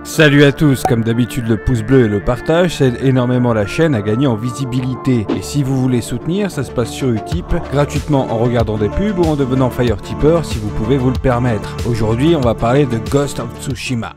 Salut à tous, comme d'habitude le pouce bleu et le partage aident énormément la chaîne à gagner en visibilité. Et si vous voulez soutenir, ça se passe sur Utip, gratuitement en regardant des pubs ou en devenant Fire Tipper si vous pouvez vous le permettre. Aujourd'hui on va parler de Ghost of Tsushima.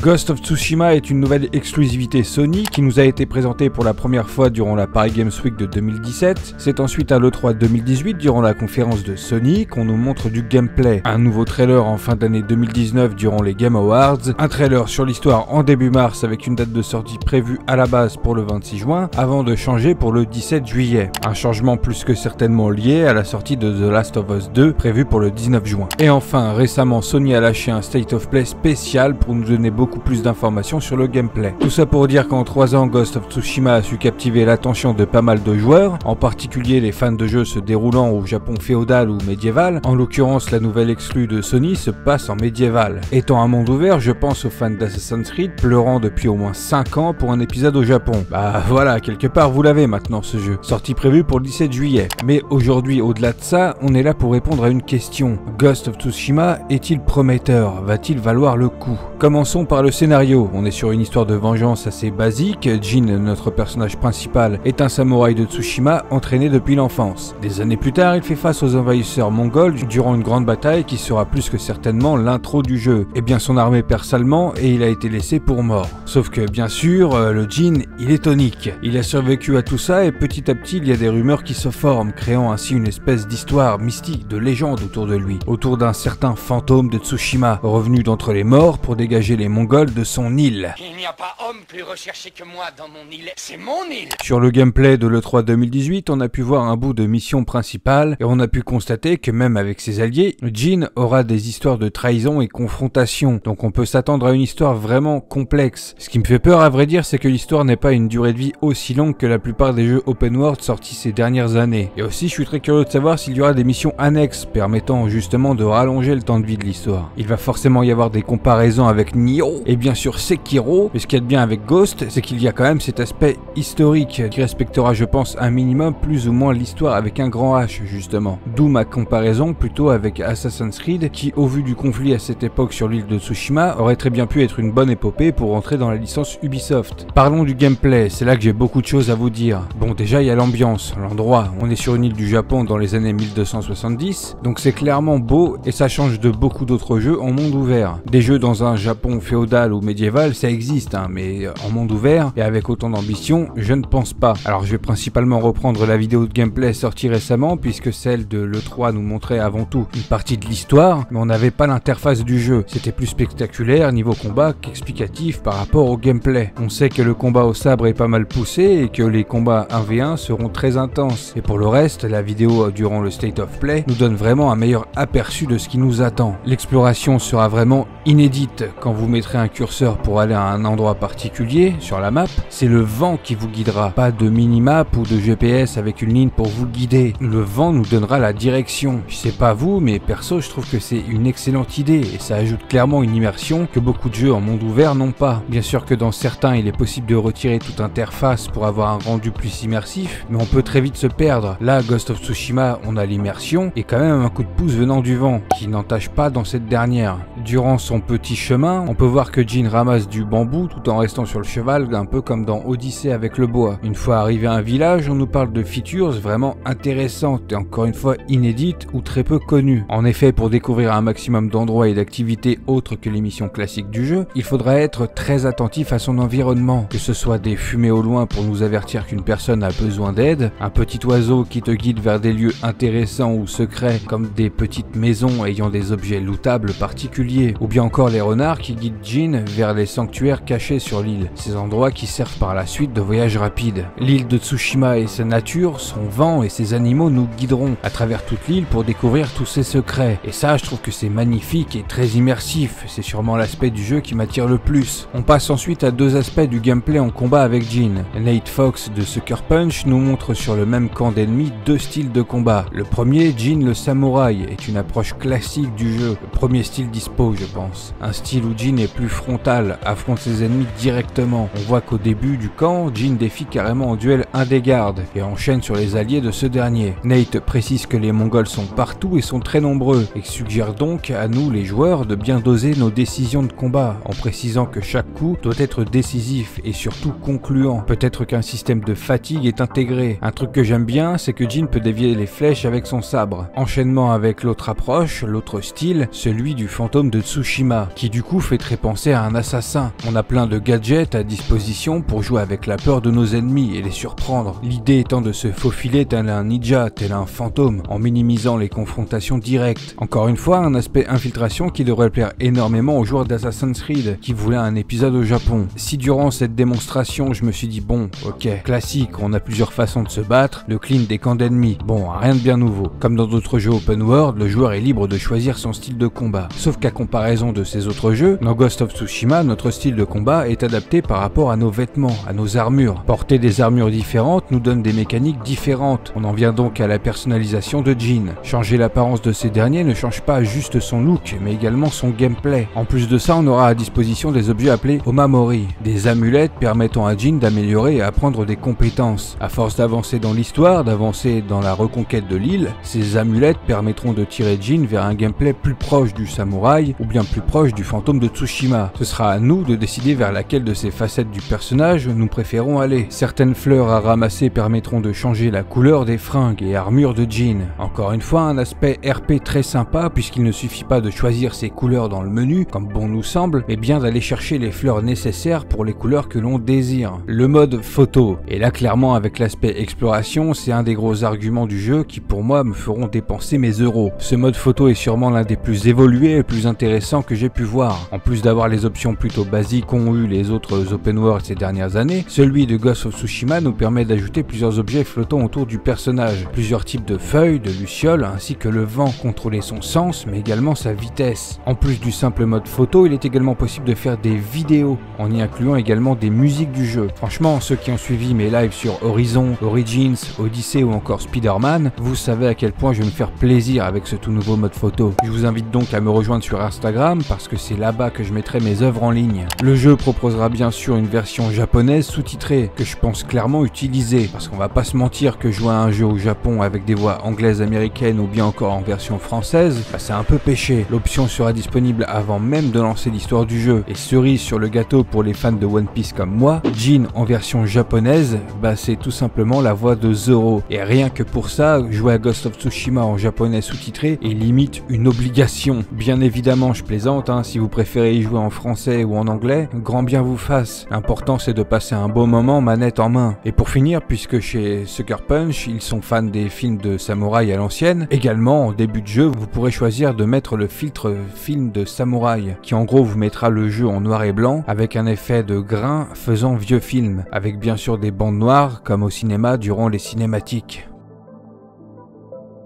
Ghost of Tsushima est une nouvelle exclusivité Sony qui nous a été présentée pour la première fois durant la Paris Games Week de 2017. C'est ensuite à l'E3 2018 durant la conférence de Sony qu'on nous montre du gameplay. Un nouveau trailer en fin d'année 2019 durant les Game Awards. Un trailer sur l'histoire en début mars avec une date de sortie prévue à la base pour le 26 juin avant de changer pour le 17 juillet. Un changement plus que certainement lié à la sortie de The Last of Us 2 prévue pour le 19 juin. Et enfin, récemment Sony a lâché un State of Play spécial pour nous donner beaucoup plus d'informations sur le gameplay. Tout ça pour dire qu'en 3 ans, Ghost of Tsushima a su captiver l'attention de pas mal de joueurs, en particulier les fans de jeux se déroulant au Japon féodal ou médiéval. En l'occurrence, la nouvelle exclue de Sony se passe en médiéval. Étant un monde ouvert, je pense aux fans d'Assassin's Creed pleurant depuis au moins 5 ans pour un épisode au Japon. Bah voilà, quelque part vous l'avez maintenant ce jeu. Sortie prévue pour le 17 juillet. Mais aujourd'hui, au-delà de ça, on est là pour répondre à une question. Ghost of Tsushima est-il prometteur? Va-t-il valoir le coup? Commençons par le scénario. On est sur une histoire de vengeance assez basique. Jin, notre personnage principal, est un samouraï de Tsushima entraîné depuis l'enfance. Des années plus tard, il fait face aux envahisseurs mongols durant une grande bataille qui sera plus que certainement l'intro du jeu. Et bien son armée perd salement et il a été laissé pour mort. Sauf que bien sûr, le Jin, il est tonique. Il a survécu à tout ça et petit à petit, il y a des rumeurs qui se forment, créant ainsi une espèce d'histoire mystique, de légende autour de lui. Autour d'un certain fantôme de Tsushima, revenu d'entre les morts pour dégager les Mongols de son île. Il n'y a pas homme plus recherché que moi dans mon île, c'est mon île. Sur le gameplay de l'E3 2018, on a pu voir un bout de mission principale et on a pu constater que même avec ses alliés, Jin aura des histoires de trahison et confrontation. Donc on peut s'attendre à une histoire vraiment complexe. Ce qui me fait peur à vrai dire, c'est que l'histoire n'ait pas une durée de vie aussi longue que la plupart des jeux open world sortis ces dernières années. Et aussi, je suis très curieux de savoir s'il y aura des missions annexes permettant justement de rallonger le temps de vie de l'histoire. Il va forcément y avoir des comparaisons avec Nioh et bien sûr Sekiro, mais ce qu'il y a de bien avec Ghost, c'est qu'il y a quand même cet aspect historique qui respectera je pense un minimum plus ou moins l'histoire avec un grand H justement. D'où ma comparaison plutôt avec Assassin's Creed qui au vu du conflit à cette époque sur l'île de Tsushima aurait très bien pu être une bonne épopée pour entrer dans la licence Ubisoft. Parlons du gameplay, c'est là que j'ai beaucoup de choses à vous dire. Bon déjà il y a l'ambiance, l'endroit, on est sur une île du Japon dans les années 1270, donc c'est clairement beau et ça change de beaucoup d'autres jeux en monde ouvert. Des jeux dans un Japon féodal ou médiéval, ça existe, mais en monde ouvert et avec autant d'ambition, je ne pense pas. Alors je vais principalement reprendre la vidéo de gameplay sortie récemment puisque celle de l'E3 nous montrait avant tout une partie de l'histoire, mais on n'avait pas l'interface du jeu. C'était plus spectaculaire niveau combat qu'explicatif par rapport au gameplay. On sait que le combat au sabre est pas mal poussé et que les combats 1v1 seront très intenses. Et pour le reste, la vidéo durant le State of Play nous donne vraiment un meilleur aperçu de ce qui nous attend. L'exploration sera vraiment inédite quand vous mettrez un curseur pour aller à un endroit particulier sur la map, c'est le vent qui vous guidera, pas de minimap ou de GPS avec une ligne pour vous guider. Le vent nous donnera la direction. Je sais pas vous, mais perso je trouve que c'est une excellente idée et ça ajoute clairement une immersion que beaucoup de jeux en monde ouvert n'ont pas. Bien sûr que dans certains il est possible de retirer toute interface pour avoir un rendu plus immersif, mais on peut très vite se perdre. Là, Ghost of Tsushima, on a l'immersion et quand même un coup de pouce venant du vent qui n'entache pas dans cette dernière. Durant son petit chemin, on peut voir que Jin ramasse du bambou tout en restant sur le cheval, un peu comme dans Odyssée avec le bois. Une fois arrivé à un village, on nous parle de features vraiment intéressantes et encore une fois inédites ou très peu connues. En effet, pour découvrir un maximum d'endroits et d'activités autres que les missions classiques du jeu, il faudra être très attentif à son environnement, que ce soit des fumées au loin pour nous avertir qu'une personne a besoin d'aide, un petit oiseau qui te guide vers des lieux intéressants ou secrets comme des petites maisons ayant des objets lootables particuliers, ou bien encore les renards qui guident Jin vers les sanctuaires cachés sur l'île, ces endroits qui servent par la suite de voyages rapides. L'île de Tsushima et sa nature, son vent et ses animaux nous guideront à travers toute l'île pour découvrir tous ses secrets. Et ça, je trouve que c'est magnifique et très immersif, c'est sûrement l'aspect du jeu qui m'attire le plus. On passe ensuite à deux aspects du gameplay en combat avec Jin. Nate Fox de Sucker Punch nous montre sur le même camp d'ennemis deux styles de combat. Le premier, Jin le samouraï, est une approche classique du jeu, le premier style dispo je pense. Un style où Jin est plus frontale, affronte ses ennemis directement. On voit qu'au début du camp, Jin défie carrément en duel un des gardes et enchaîne sur les alliés de ce dernier. Nate précise que les Mongols sont partout et sont très nombreux et suggère donc à nous les joueurs de bien doser nos décisions de combat en précisant que chaque coup doit être décisif et surtout concluant. Peut-être qu'un système de fatigue est intégré. Un truc que j'aime bien, c'est que Jin peut dévier les flèches avec son sabre. Enchaînement avec l'autre approche, l'autre style, celui du fantôme de Tsushima, qui du coup fait très penser à un assassin. On a plein de gadgets à disposition pour jouer avec la peur de nos ennemis et les surprendre. L'idée étant de se faufiler tel un ninja, tel un fantôme, en minimisant les confrontations directes. Encore une fois, un aspect infiltration qui devrait plaire énormément aux joueurs d'Assassin's Creed, qui voulaient un épisode au Japon. Si durant cette démonstration, je me suis dit bon, ok, classique, on a plusieurs façons de se battre, le clean des camps d'ennemis, bon, rien de bien nouveau. Comme dans d'autres jeux open world, le joueur est libre de choisir son style de combat. Sauf qu'à comparaison de ces autres jeux, dans Ghost of Tsushima, notre style de combat est adapté par rapport à nos vêtements, à nos armures. Porter des armures différentes nous donne des mécaniques différentes. On en vient donc à la personnalisation de Jin. Changer l'apparence de ces derniers ne change pas juste son look, mais également son gameplay. En plus de ça, on aura à disposition des objets appelés Omamori, des amulettes permettant à Jin d'améliorer et apprendre des compétences. À force d'avancer dans l'histoire, d'avancer dans la reconquête de l'île, ces amulettes permettront de tirer Jin vers un gameplay plus proche du samouraï ou bien plus proche du fantôme de Tsushima. Ce sera à nous de décider vers laquelle de ces facettes du personnage nous préférons aller. Certaines fleurs à ramasser permettront de changer la couleur des fringues et armures de Jin. Encore une fois, un aspect RP très sympa puisqu'il ne suffit pas de choisir ses couleurs dans le menu, comme bon nous semble, mais bien d'aller chercher les fleurs nécessaires pour les couleurs que l'on désire. Le mode photo, et là clairement avec l'aspect exploration, c'est un des gros arguments du jeu qui pour moi me feront dépenser mes euros. Ce mode photo est sûrement l'un des plus évolués et plus intéressants que j'ai pu voir. En plus d'avoir les options plutôt basiques qu'ont eu les autres open world ces dernières années, celui de Ghost of Tsushima nous permet d'ajouter plusieurs objets flottant autour du personnage, plusieurs types de feuilles, de lucioles, ainsi que le vent, contrôler son sens mais également sa vitesse. En plus du simple mode photo, il est également possible de faire des vidéos, en y incluant également des musiques du jeu. Franchement, ceux qui ont suivi mes lives sur Horizon, Origins, Odyssey ou encore Spider-Man, vous savez à quel point je vais me faire plaisir avec ce tout nouveau mode photo. Je vous invite donc à me rejoindre sur Instagram parce que c'est là-bas que je mettrai mes œuvres en ligne. Le jeu proposera bien sûr une version japonaise sous-titrée que je pense clairement utiliser parce qu'on va pas se mentir que jouer à un jeu au Japon avec des voix anglaises, américaines ou bien encore en version française, bah c'est un peu péché. L'option sera disponible avant même de lancer l'histoire du jeu. Et cerise sur le gâteau pour les fans de One Piece comme moi, Jin en version japonaise, bah c'est tout simplement la voix de Zoro. Et rien que pour ça, jouer à Ghost of Tsushima en japonais sous-titré est limite une obligation. Bien évidemment, je plaisante, hein, si vous préférez y jouer en français ou en anglais, grand bien vous fasse. L'important c'est de passer un beau moment manette en main. Et pour finir, puisque chez Sucker Punch, ils sont fans des films de samouraï à l'ancienne, également en début de jeu, vous pourrez choisir de mettre le filtre film de samouraï, qui en gros vous mettra le jeu en noir et blanc, avec un effet de grain faisant vieux film, avec bien sûr des bandes noires, comme au cinéma durant les cinématiques.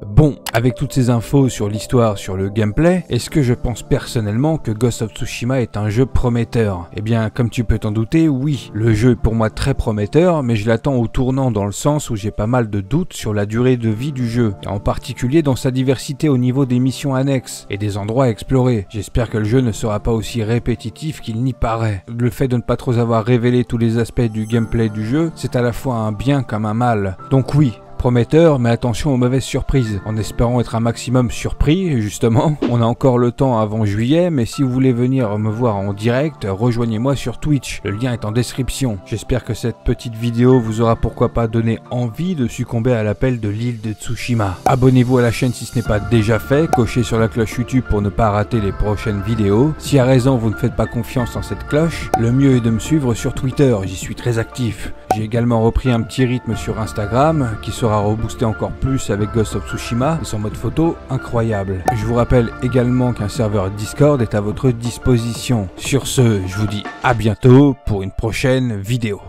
Bon, avec toutes ces infos sur l'histoire, sur le gameplay, est-ce que je pense personnellement que Ghost of Tsushima est un jeu prometteur? Eh bien, comme tu peux t'en douter, oui. Le jeu est pour moi très prometteur, mais je l'attends au tournant dans le sens où j'ai pas mal de doutes sur la durée de vie du jeu, et en particulier dans sa diversité au niveau des missions annexes et des endroits à explorer. J'espère que le jeu ne sera pas aussi répétitif qu'il n'y paraît. Le fait de ne pas trop avoir révélé tous les aspects du gameplay du jeu, c'est à la fois un bien comme un mal. Donc oui, prometteur, mais attention aux mauvaises surprises, en espérant être un maximum surpris, justement. On a encore le temps avant juillet, mais si vous voulez venir me voir en direct, rejoignez-moi sur Twitch, le lien est en description. J'espère que cette petite vidéo vous aura pourquoi pas donné envie de succomber à l'appel de l'île de Tsushima. Abonnez-vous à la chaîne si ce n'est pas déjà fait, cochez sur la cloche YouTube pour ne pas rater les prochaines vidéos. Si à raison vous ne faites pas confiance en cette cloche, le mieux est de me suivre sur Twitter, j'y suis très actif. J'ai également repris un petit rythme sur Instagram, qui sera reboosté encore plus avec Ghost of Tsushima et son mode photo incroyable. Je vous rappelle également qu'un serveur Discord est à votre disposition. Sur ce, je vous dis à bientôt pour une prochaine vidéo.